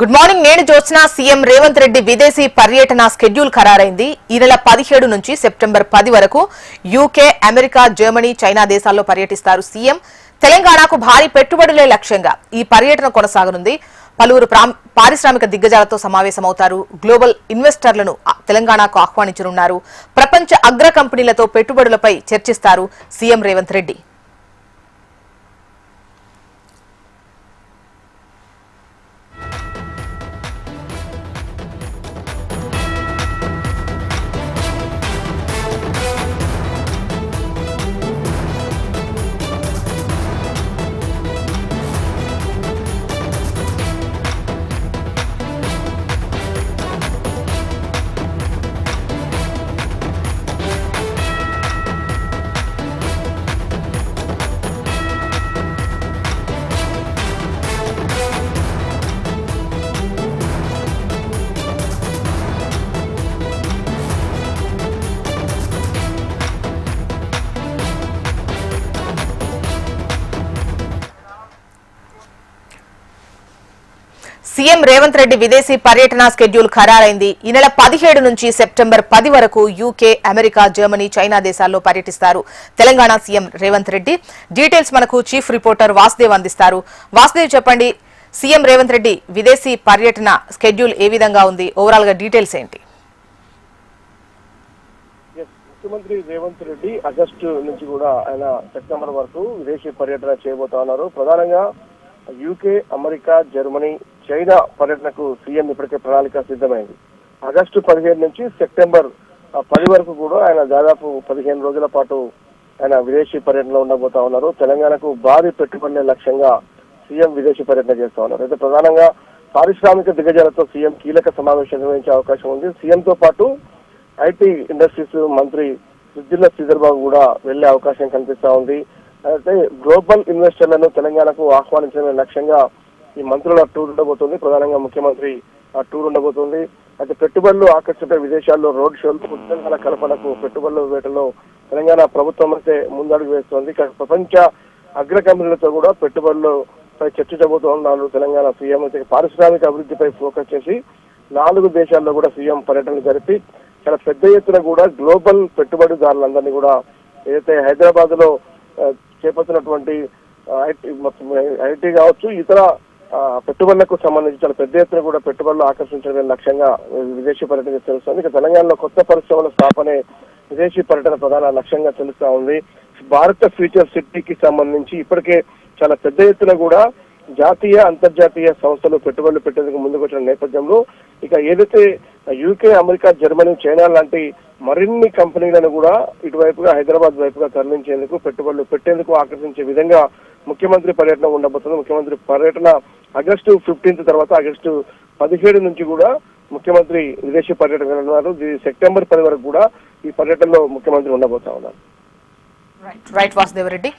Good morning. నేను Jyotsna. CM Revanth Reddy విదేశీ పర్యటన స్కెడ్యూల్ ఖరారైంది. ఈ నెల 17 నుంచి సెప్టెంబర్ 10 వరకు యూకే, అమెరికా, జర్మనీ, చైనా దేశాల్లో పర్యటిస్తారు సీఎం. తెలంగాణకు భారీ పెట్టుబడులే లక్ష్యంగా ఈ పర్యటన కొనసాగనుంది. పలువురు పారిశ్రామిక దిగ్గజాలతో సమావేశమవుతారు. గ్లోబల్ ఇన్వెస్టర్లను తెలంగాణకు ఆహ్వానించనున్నారు. ప్రపంచ అగ్ర కంపెనీలతో పెట్టుబడులపై చర్చిస్తారు సీఎం రేవంత్ రెడ్డి. సీఎం రేవంత్ రెడ్డి విదేశీ పర్యటన స్కెడ్యూల్ ఖరారైంది. ఈ నెల 17 నుంచి సెప్టెంబర్ 10 వరకు యూకే, అమెరికా, జర్మనీ, చైనా దేశాల్లో పర్యటిస్తారు తెలంగాణ సీఎం రేవంత్ రెడ్డి. డీటెయిల్స్ మనకు చీఫ్ రిపోర్టర్ వాసుదేవ్ అందిస్తారు. వాసుదేవ్, చెప్పండి, సీఎం రేవంత్ రెడ్డి విదేశీ పర్యటన స్కెడ్యూల్ ఏ విధంగా ఉంది? ఓవరాల్ గా డీటెయిల్స్ ఏంటి? ముఖ్యమంత్రి రేవంత్ రెడ్డి ఆగస్టు నుంచి కూడా ఆయన సెప్టెంబర్ వరకు విదేశీ పర్యటన చేయబోతా ఉన్నారు. ప్రధానంగా యూకే, అమెరికా, జర్మనీ, చైనా పర్యటనకు సీఎం ఇప్పటికే ప్రణాళిక సిద్ధమైంది. ఆగస్టు 15 నుంచి సెప్టెంబర్ 10 వరకు కూడా ఆయన దాదాపు 15 రోజుల పాటు ఆయన విదేశీ పర్యటనలో ఉండబోతా ఉన్నారు. తెలంగాణకు భారీ పెట్టుబడుల లక్ష్యంగా సీఎం విదేశీ పర్యటన చేస్తా ఉన్నారు. అయితే ప్రధానంగా పారిశ్రామిక దిగ్గజాలతో సీఎం కీలక సమావేశం నిర్వహించే అవకాశం ఉంది. సీఎంతో పాటు ఐటీ ఇండస్ట్రీస్ మంత్రి సుజిల్ల శ్రీధర్ బాబు కూడా వెళ్లే అవకాశం కనిపిస్తా ఉంది. అయితే గ్లోబల్ ఇన్వెస్టర్లను తెలంగాణకు ఆహ్వానించడమే లక్ష్యంగా ఈ మంత్రుల టూర్ ఉండబోతుంది. ప్రధానంగా ముఖ్యమంత్రి ఆ టూర్ ఉండబోతుంది. అయితే పెట్టుబడులు ఆకర్షించే విదేశాల్లో రోడ్ షోలు, తెలంగాణ కల్పనకు పెట్టుబడుల వేటలో తెలంగాణ ప్రభుత్వం అయితే ముందడుగు వేస్తోంది. ప్రపంచ అగ్ర కంపెనీలతో కూడా పెట్టుబడులపై చర్చించబోతూ ఉన్నారు తెలంగాణ సీఎం. అయితే పారిశ్రామిక అభివృద్ధిపై ఫోకస్ చేసి 4 దేశాల్లో కూడా సీఎం పర్యటన జరిపి చాలా పెద్ద ఎత్తున కూడా గ్లోబల్ పెట్టుబడిదారులందరినీ కూడా ఏదైతే హైదరాబాద్ లో చేపడుతున్నటువంటి ఐటీ కావచ్చు, ఇతర పెట్టుబడులకు సంబంధించి చాలా పెద్ద ఎత్తున కూడా పెట్టుబడులు ఆకర్షించడమే లక్ష్యంగా విదేశీ పర్యటన తెలుస్తోంది. ఇక తెలంగాణలో కొత్త పరిశ్రమల స్థాపనే విదేశీ పర్యటన ప్రధాన లక్ష్యంగా తెలుస్తా ఉంది. భారత ఫ్యూచర్ సిటీకి సంబంధించి ఇప్పటికే చాలా పెద్ద ఎత్తున కూడా జాతీయ, అంతర్జాతీయ సంస్థలు పెట్టుబడులు పెట్టేందుకు ముందుకు వచ్చిన నేపథ్యంలో ఇక ఏదైతే యూకే, అమెరికా, జర్మనీ, చైనా లాంటి మరిన్ని కంపెనీలను కూడా ఇటువైపుగా హైదరాబాద్ వైపుగా తరలించేందుకు, పెట్టుబడులు పెట్టేందుకు ఆకర్షించే విధంగా ముఖ్యమంత్రి పర్యటన ఉండబోతుంది. ముఖ్యమంత్రి పర్యటన ఆగస్టు 15 తర్వాత ఆగస్టు 17 నుంచి కూడా ముఖ్యమంత్రి విదేశీ పర్యటన ఉన్నారు. సెప్టెంబర్ 10 వరకు కూడా ఈ పర్యటనలో ముఖ్యమంత్రి ఉండబోతా ఉన్నారు. రైట్ వాసుదేవ్ రెడ్డి.